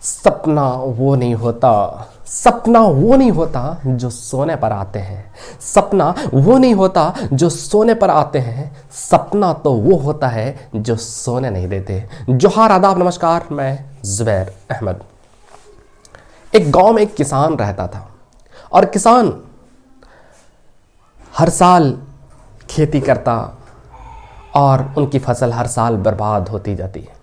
सपना वो नहीं होता, सपना वो नहीं होता जो सोने पर आते हैं। सपना वो नहीं होता जो सोने पर आते हैं। सपना तो वो होता है जो सोने नहीं देते। जोहार, आदाब, नमस्कार। मैं ज़ुबैर अहमद। एक गांव में एक किसान रहता था और किसान हर साल खेती करता और उनकी फसल हर साल बर्बाद होती जाती है।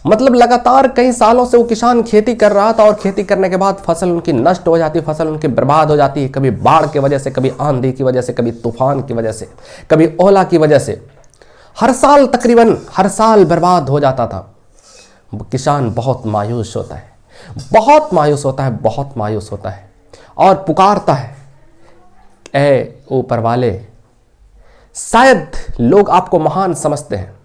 मतलब लगातार कई सालों से वो किसान खेती कर रहा था और खेती करने के बाद फसल उनकी नष्ट हो जाती, फसल उनकी बर्बाद हो जाती है। कभी बाढ़ की वजह से, कभी आंधी की वजह से, कभी तूफान की वजह से, कभी ओला की वजह से। हर साल तकरीबन हर साल बर्बाद हो जाता था। किसान बहुत मायूस होता है, बहुत मायूस होता है, बहुत मायूस होता है और पुकारता है, ऐ ऊपर वाले, शायद लोग आपको महान समझते हैं,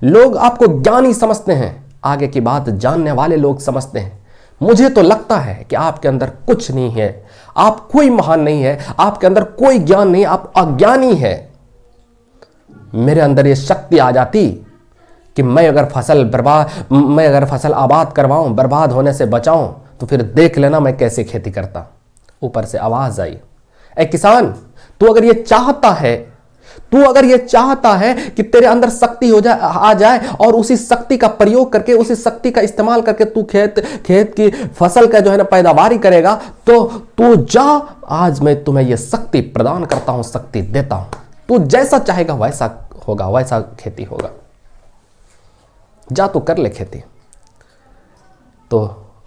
लोग आपको ज्ञानी समझते हैं, आगे की बात जानने वाले लोग समझते हैं। मुझे तो लगता है कि आपके अंदर कुछ नहीं है, आप कोई महान नहीं है, आपके अंदर कोई ज्ञान नहीं, आप अज्ञानी है। मेरे अंदर ये शक्ति आ जाती कि मैं अगर फसल आबाद करवाऊं, बर्बाद होने से बचाऊं, तो फिर देख लेना मैं कैसे खेती करता। ऊपर से आवाज आई, ऐ किसान, तू अगर ये चाहता है कि तेरे अंदर शक्ति आ जाए और उसी शक्ति का प्रयोग करके, उसी शक्ति का इस्तेमाल करके तू खेत की फसल का जो है ना पैदावारी करेगा, तो तू जा, आज मैं तुम्हें यह शक्ति प्रदान करता हूं, शक्ति देता हूं। तू जैसा चाहेगा वैसा होगा, वैसा खेती होगा। जा तू कर ले खेती। तो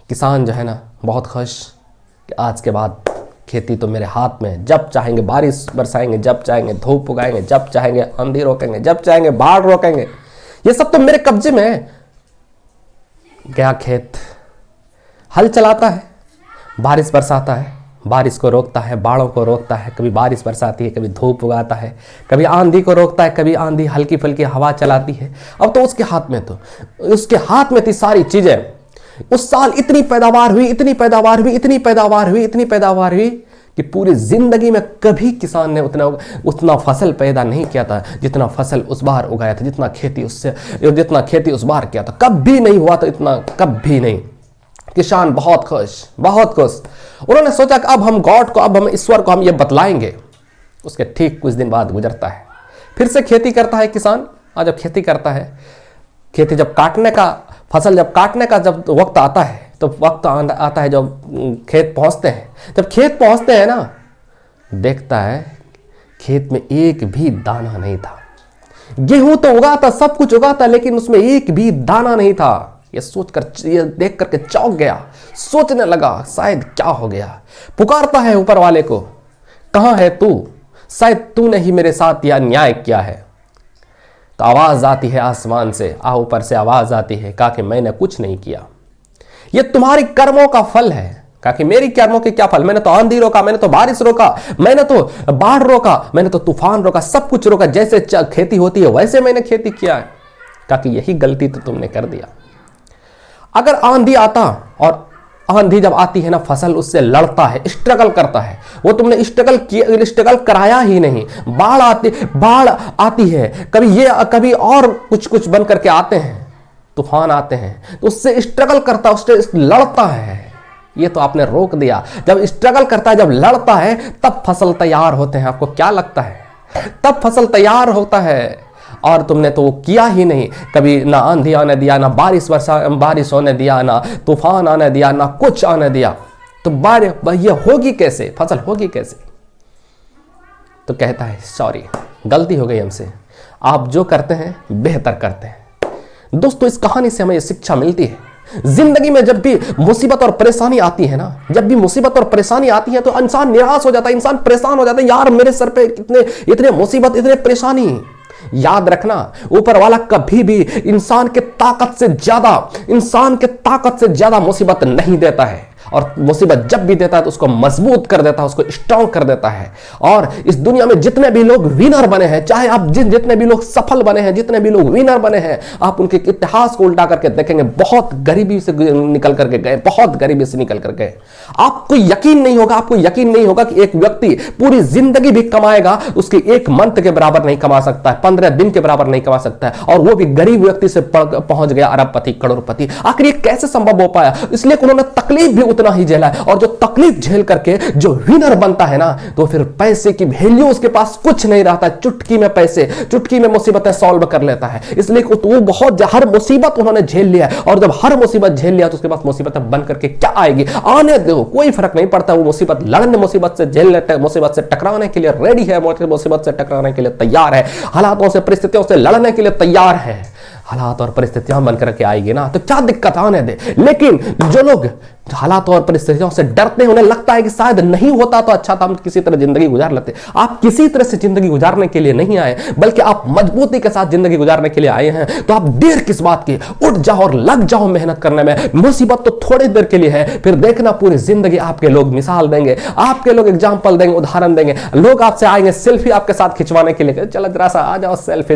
किसान जो है ना बहुत खुश कि आज के बाद खेती तो मेरे हाथ में, जब चाहेंगे बारिश बरसाएंगे, जब चाहेंगे धूप उगाएंगे, जब चाहेंगे आंधी रोकेंगे, जब चाहेंगे बाढ़ रोकेंगे, ये सब तो मेरे कब्जे में है। गया खेत, हल चलाता है, बारिश बरसाता है, बारिश को रोकता है, बाढ़ों को रोकता है, कभी बारिश बरसाती है, कभी धूप उगाता है, कभी आंधी को रोकता है, कभी आंधी हल्की फुल्की हवा चलाती है। अब तो उसके हाथ में थी सारी चीजें। उस साल इतनी पैदावार हुई कि पूरी जिंदगी में कभी किसान ने उतना फसल पैदा नहीं किया था जितना फसल उस बार उगाया था, जितना खेती उस बार किया था। कभी नहीं हुआ था इतना, कभी नहीं। किसान बहुत खुश। उन्होंने सोचा कि अब हम ईश्वर को हम ये बतलाएंगे। उसके ठीक कुछ दिन बाद गुजरता है, फिर से खेती करता है किसान। और जब खेती करता है, फसल जब काटने का जब वक्त आता है, तो वक्त आता है जब खेत पहुंचते हैं। जब खेत पहुंचते हैं ना, देखता है खेत में एक भी दाना नहीं था। गेहूं तो उगा था, सब कुछ उगा था, लेकिन उसमें एक भी दाना नहीं था। ये देख करके चौंक गया, सोचने लगा शायद क्या हो गया। पुकारता है ऊपर वाले को, कहां है तू? शायद तूने ही मेरे साथ यह अन्याय किया है। तो आवाज आती है आसमान से, ऊपर से आवाज आती है, कहा कि मैंने कुछ नहीं किया, ये तुम्हारी कर्मों का फल है। कहा कि मेरी कर्मों के क्या फल? मैंने तो आंधी रोका, मैंने तो बारिश रोका, मैंने तो बाढ़ रोका, मैंने तो तूफान रोका, सब कुछ रोका। जैसे खेती होती है वैसे मैंने खेती किया है। कहा कि यही गलती तो तुमने कर दिया। अगर आंधी आता, और आंधी जब आती है ना, फसल उससे लड़ता है, स्ट्रगल करता है, वो तुमने स्ट्रगल कराया ही नहीं। बाढ़ आती है, कभी और कुछ बन करके आते हैं, तूफान आते हैं, तो उससे स्ट्रगल करता है, उससे लड़ता है। ये तो आपने रोक दिया। जब स्ट्रगल करता है, जब लड़ता है, तब फसल तैयार होते हैं। आपको क्या लगता है? तब फसल तैयार होता है। और तुमने तो वो किया ही नहीं। कभी ना आंधी आने दिया, ना बारिश होने दिया, ना तूफान आने दिया, ना कुछ आने दिया। तो ये होगी कैसे? फसल होगी कैसे? तो कहता है, सॉरी, गलती हो गई हमसे। आप जो करते हैं बेहतर करते हैं। दोस्तों, इस कहानी से हमें ये शिक्षा मिलती है। जिंदगी में जब भी मुसीबत और परेशानी आती है ना, तो इंसान निराश हो जाता है, इंसान परेशान हो जाता है। यार, मेरे सर पे इतने मुसीबत, इतने परेशानी। याद रखना, ऊपर वाला कभी भी इंसान के ताकत से ज्यादा मुसीबत नहीं देता है। और मुसीबत जब भी देता है तो उसको मजबूत कर देता है, उसको स्ट्रांग कर देता है। और इस दुनिया में जितने भी लोग विनर बने हैं, चाहे आप जितने भी लोग सफल बने हैं, जितने भी लोग विनर बने हैं, आप उनके इतिहास को उल्टा करके देखेंगे, बहुत गरीबी से निकल करके गए, बहुत गरीबी से निकल कर गए। आपको यकीन नहीं होगा, आपको यकीन नहीं होगा कि एक व्यक्ति पूरी जिंदगी भी कमाएगा, उसकी एक मंथ के बराबर नहीं कमा सकता है, 15 दिन के बराबर नहीं कमा सकता है, और वो भी गरीब व्यक्ति से पहुंच गया अरबपति, करोड़पति। आखिर ये कैसे संभव हो पाया? इसलिए उन्होंने तकलीफ भी उतना ही झेला है, और जो तकलीफ झेल करके जो विनर बनता है ना, तो फिर पैसे की वैल्यू उसके पास कुछ नहीं रहता। चुटकी में पैसे, चुटकी में मुसीबतें सॉल्व कर लेता है। इसलिए वो बहुत हर मुसीबत उन्होंने झेल लिया, और जब हर मुसीबत झेल लिया तो उसके पास मुसीबतें बन करके क्या आएगी, आने दो, कोई फर्क नहीं पड़ता। वो मुसीबत लड़ने, मुसीबत से झेलने, मुसीबत से टकराने के लिए रेडी है, मुसीबत से टकराने के लिए तैयार है, हालातों से, परिस्थितियों से लड़ने के लिए तैयार है। हालात और परिस्थितियां बनकर के आएगी ना, तो क्या दिक्कत, आने दे। लेकिन जो लोग हालात और परिस्थितियों से डरते हैं, उन्हें लगता है कि शायद नहीं होता तो अच्छा था, हम किसी तरह जिंदगी गुजार लेते। आप किसी तरह से जिंदगी गुजारने के लिए नहीं आए, बल्कि आप मजबूती के साथ जिंदगी गुजारने के लिए आए हैं। तो आप देर किस बात की, उठ जाओ और लग जाओ मेहनत करने में। मुसीबत तो थोड़ी देर के लिए है, फिर देखना पूरी जिंदगी आपके लोग मिसाल देंगे, आपके लोग एग्जाम्पल देंगे, उदाहरण देंगे। लोग आपसे आएंगे सेल्फी आपके साथ खिंचवाने के लिए, चलो जरा सा आ जाओ सेल्फी।